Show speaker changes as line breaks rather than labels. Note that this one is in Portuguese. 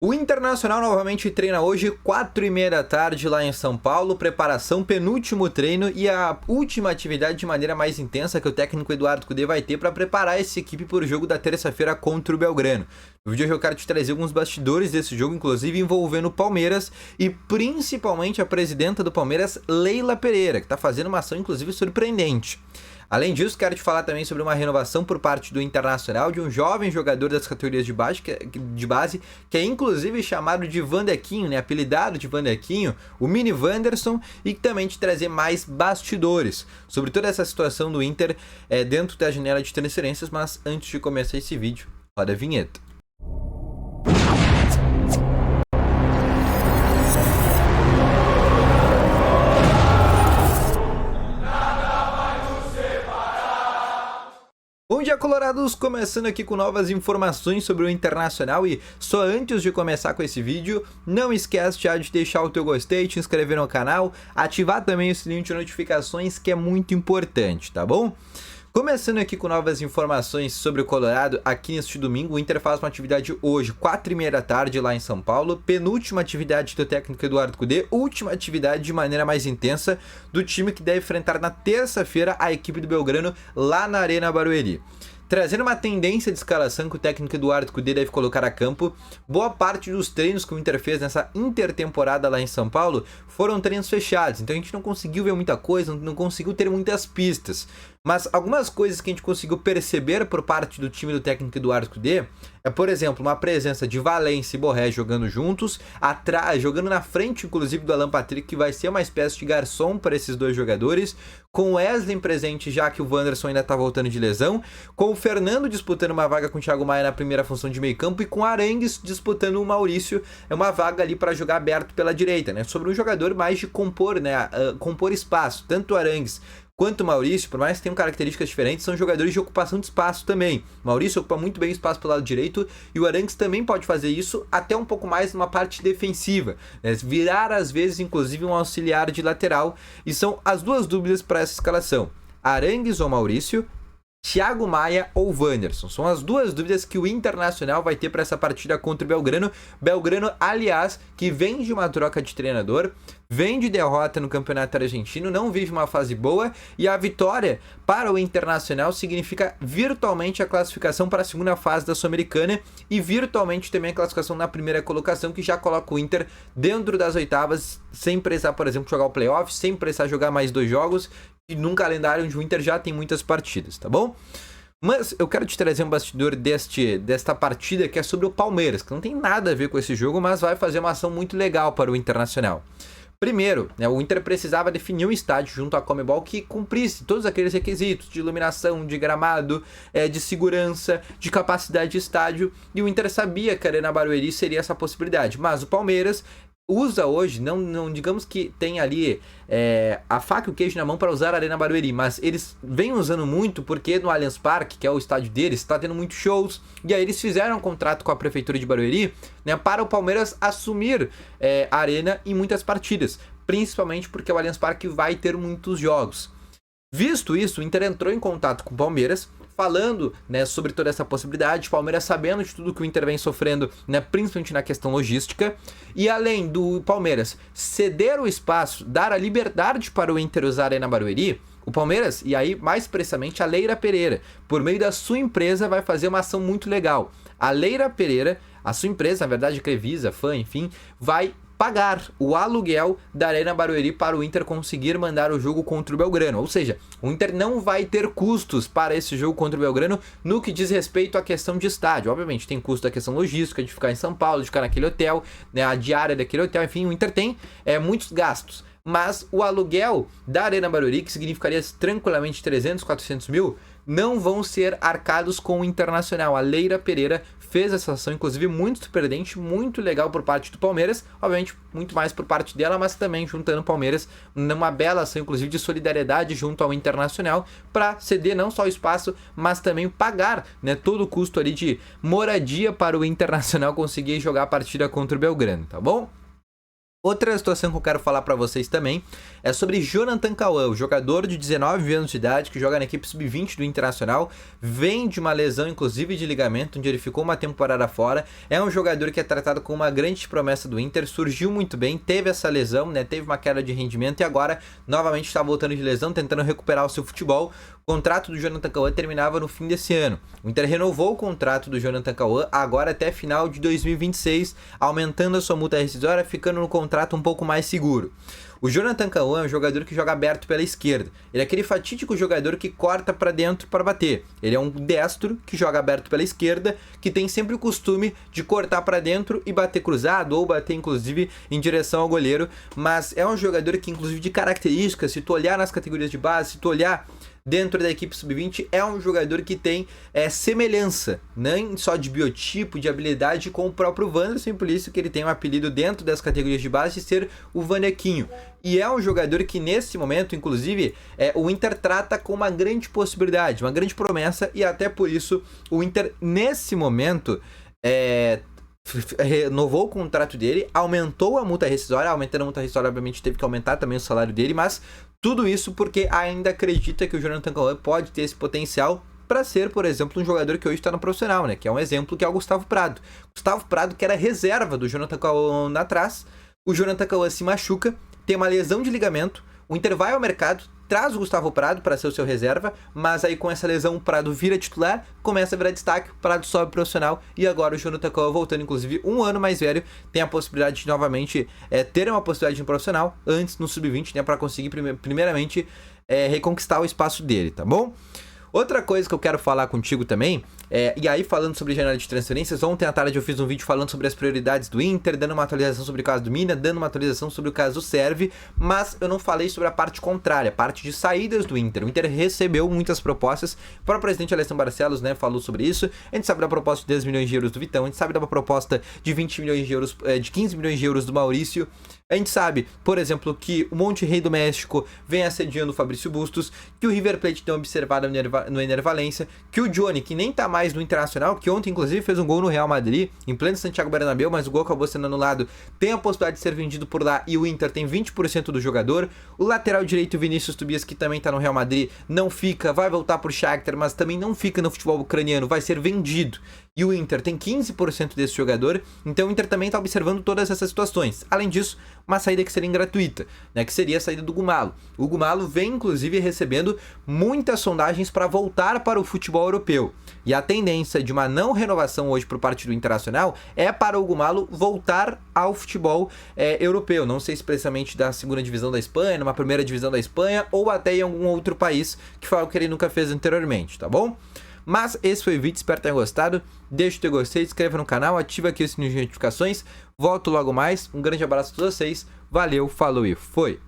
O Internacional novamente treina hoje, 4h30 da tarde, lá em São Paulo. Preparação, penúltimo treino e a última atividade de maneira mais intensa que o técnico Eduardo Cudê vai ter para preparar essa equipe para o jogo da terça-feira contra o Belgrano. No vídeo eu quero te trazer alguns bastidores desse jogo, inclusive envolvendo o Palmeiras e principalmente a presidenta do Palmeiras, Leila Pereira, que está fazendo uma ação inclusive surpreendente. Além disso, quero te falar também sobre uma renovação por parte do Internacional de um jovem jogador das categorias de base, que é inclusive chamado de Vandequinho, né? Apelidado de Vandequinho, o Mini Wanderson, e também te trazer mais bastidores sobre toda essa situação do Inter dentro da janela de transferências. Mas antes de começar esse vídeo, roda a vinheta. Bom dia, colorados! Começando aqui com novas informações sobre o Internacional e só antes de começar com esse vídeo, não esquece já de deixar o teu gostei, te inscrever no canal, ativar também o sininho de notificações, que é muito importante, tá bom? Começando aqui com novas informações sobre o Colorado, aqui neste domingo, o Inter faz uma atividade hoje, 4h30 da tarde, lá em São Paulo, penúltima atividade do técnico Eduardo Cudê, última atividade de maneira mais intensa do time que deve enfrentar na terça-feira a equipe do Belgrano lá na Arena Barueri. Trazendo uma tendência de escalação que o técnico Eduardo Cudê deve colocar a campo, boa parte dos treinos que o Inter fez nessa intertemporada lá em São Paulo foram treinos fechados, então a gente não conseguiu ver muita coisa, não conseguiu ter muitas pistas. Mas algumas coisas que a gente conseguiu perceber por parte do time do técnico Eduardo Cudê é, por exemplo, uma presença de Valência e Borré jogando juntos, atrás, jogando na frente, inclusive, do Alan Patrick, que vai ser uma espécie de garçom para esses dois jogadores, com o Wesley presente, já que o Wanderson ainda está voltando de lesão, com o Fernando disputando uma vaga com o Thiago Maia na primeira função de meio campo e com o Arangues disputando o Maurício, uma vaga ali para jogar aberto pela direita, né? Sobre um jogador mais de compor, né? Compor espaço, tanto o Arangues quanto o Maurício, por mais que tenham características diferentes, são jogadores de ocupação de espaço também. O Maurício ocupa muito bem o espaço pelo lado direito e o Arangues também pode fazer isso até um pouco mais numa parte defensiva, né? Virar às vezes inclusive um auxiliar de lateral, e são as duas dúvidas para essa escalação: Arangues ou Maurício, Thiago Maia ou Wanderson. São as duas dúvidas que o Internacional vai ter para essa partida contra o Belgrano. Belgrano, aliás, que vem de uma troca de treinador, vem de derrota no Campeonato Argentino, não vive uma fase boa, e a vitória para o Internacional significa virtualmente a classificação para a segunda fase da Sul-Americana e virtualmente também a classificação na primeira colocação, que já coloca o Inter dentro das oitavas, sem precisar, por exemplo, jogar o playoff, sem precisar jogar mais 2 jogos, e num calendário onde o Inter já tem muitas partidas, tá bom? Mas eu quero te trazer um bastidor desta partida que é sobre o Palmeiras, que não tem nada a ver com esse jogo, mas vai fazer uma ação muito legal para o Internacional. Primeiro, né, o Inter precisava definir um estádio junto à Conmebol que cumprisse todos aqueles requisitos de iluminação, de gramado, de segurança, de capacidade de estádio, e o Inter sabia que a Arena Barueri seria essa possibilidade, mas o Palmeiras usa hoje, não digamos que tem ali a faca e o queijo na mão para usar a Arena Barueri, mas eles vêm usando muito porque no Allianz Parque, que é o estádio deles, está tendo muitos shows, e aí eles fizeram um contrato com a Prefeitura de Barueri, né, para o Palmeiras assumir a Arena em muitas partidas, principalmente porque o Allianz Parque vai ter muitos jogos. Visto isso, o Inter entrou em contato com o Palmeiras, falando, né, sobre toda essa possibilidade, o Palmeiras sabendo de tudo que o Inter vem sofrendo, né, principalmente na questão logística, e além do Palmeiras ceder o espaço, dar a liberdade para o Inter usar a Arena Barueri, o Palmeiras, e aí mais precisamente a Leila Pereira, por meio da sua empresa, vai fazer uma ação muito legal. A Leila Pereira, a sua empresa, na verdade, Crevisa, Fã, enfim, vai pagar o aluguel da Arena Barueri para o Inter conseguir mandar o jogo contra o Belgrano. Ou seja, o Inter não vai ter custos para esse jogo contra o Belgrano no que diz respeito à questão de estádio. Obviamente tem custo da questão logística, de ficar em São Paulo, de ficar naquele hotel, né, a diária daquele hotel, enfim, o Inter tem muitos gastos. Mas o aluguel da Arena Barueri, que significaria tranquilamente 300, 400 mil, não vão ser arcados com o Internacional. A Leila Pereira fez essa ação, inclusive muito surpreendente, muito legal por parte do Palmeiras, obviamente muito mais por parte dela, mas também juntando o Palmeiras numa bela ação, inclusive de solidariedade junto ao Internacional, para ceder não só o espaço, mas também pagar, né, todo o custo ali de moradia para o Internacional conseguir jogar a partida contra o Belgrano, tá bom? Outra situação que eu quero falar pra vocês também é sobre Jonathan Cauã, o jogador de 19 anos de idade que joga na equipe sub-20 do Internacional, vem de uma lesão inclusive de ligamento, onde ele ficou uma temporada fora. É um jogador que é tratado como uma grande promessa do Inter, surgiu muito bem, teve essa lesão, né, teve uma queda de rendimento e agora novamente está voltando de lesão, tentando recuperar o seu futebol. O contrato do Jonathan Cauã terminava no fim desse ano. O Inter renovou o contrato do Jonathan Cauã agora até final de 2026, aumentando a sua multa rescisória, ficando no contrato um pouco mais seguro. O Jonathan Cauã é um jogador que joga aberto pela esquerda. Ele é aquele fatídico jogador que corta para dentro para bater. Ele é um destro que joga aberto pela esquerda, que tem sempre o costume de cortar para dentro e bater cruzado ou bater inclusive em direção ao goleiro. Mas é um jogador que inclusive de características, se tu olhar nas categorias de base, se tu olhar dentro da equipe sub-20, é um jogador que tem semelhança, nem só de biotipo, de habilidade com o próprio Wanderson, por isso que ele tem um apelido dentro das categorias de base de ser o Vanequinho. E é um jogador que nesse momento, inclusive, o Inter trata com uma grande possibilidade, uma grande promessa, e até por isso o Inter nesse momento renovou o contrato dele, aumentou a multa rescisória. Aumentando a multa rescisória, obviamente teve que aumentar também o salário dele, mas tudo isso porque ainda acredita que o Jonathan Cauã pode ter esse potencial para ser, por exemplo, um jogador que hoje está no profissional, né? Que é um exemplo, que é o Gustavo Prado. Gustavo Prado, que era reserva do Jonathan Cauã atrás. O Jonathan Cauã se machuca, tem uma lesão de ligamento, o Inter vai ao mercado, traz o Gustavo Prado para ser o seu reserva, mas aí com essa lesão o Prado vira titular, começa a virar destaque, o Prado sobe profissional e agora o Jonathan Cauã, voltando inclusive um ano mais velho, tem a possibilidade de novamente ter uma possibilidade de um profissional, antes no sub-20, né, para conseguir primeiramente reconquistar o espaço dele, tá bom? Outra coisa que eu quero falar contigo também, e aí falando sobre janela de transferências, ontem à tarde eu fiz um vídeo falando sobre as prioridades do Inter, dando uma atualização sobre o caso do Mina, dando uma atualização sobre o caso do Serve, mas eu não falei sobre a parte contrária, a parte de saídas do Inter. O Inter recebeu muitas propostas, o próprio presidente Alessandro Barcelos, né, falou sobre isso. A gente sabe da proposta de 10 milhões de euros do Vitão, a gente sabe da proposta de 20 milhões de euros, de 15 milhões de euros do Maurício. A gente sabe, por exemplo, que o Monterrey do México vem assediando o Fabrício Bustos, que o River Plate tem observado no Ener Valencia, que o Johnny, que nem tá mais no Internacional, que ontem inclusive fez um gol no Real Madrid, em pleno Santiago Bernabéu, mas o gol acabou sendo anulado, tem a possibilidade de ser vendido por lá e o Inter tem 20% do jogador. O lateral direito Vinícius Tobias, que também tá no Real Madrid, não fica, vai voltar pro Shakhtar, mas também não fica no futebol ucraniano, vai ser vendido. E o Inter tem 15% desse jogador, então o Inter também está observando todas essas situações. Além disso, uma saída que seria gratuita, né, que seria a saída do Gumalo. O Gumalo vem, inclusive, recebendo muitas sondagens para voltar para o futebol europeu. E a tendência de uma não renovação hoje por parte do Internacional é para o Gumalo voltar ao futebol europeu. Não sei se precisamente da segunda divisão da Espanha, numa primeira divisão da Espanha, ou até em algum outro país, que foi algo que ele nunca fez anteriormente, tá bom? Mas esse foi o vídeo, espero que tenham gostado. Deixa o teu gostei, se inscreva no canal, ativa aqui o sininho de notificações. Volto logo mais, um grande abraço a todos vocês, valeu, falou e foi!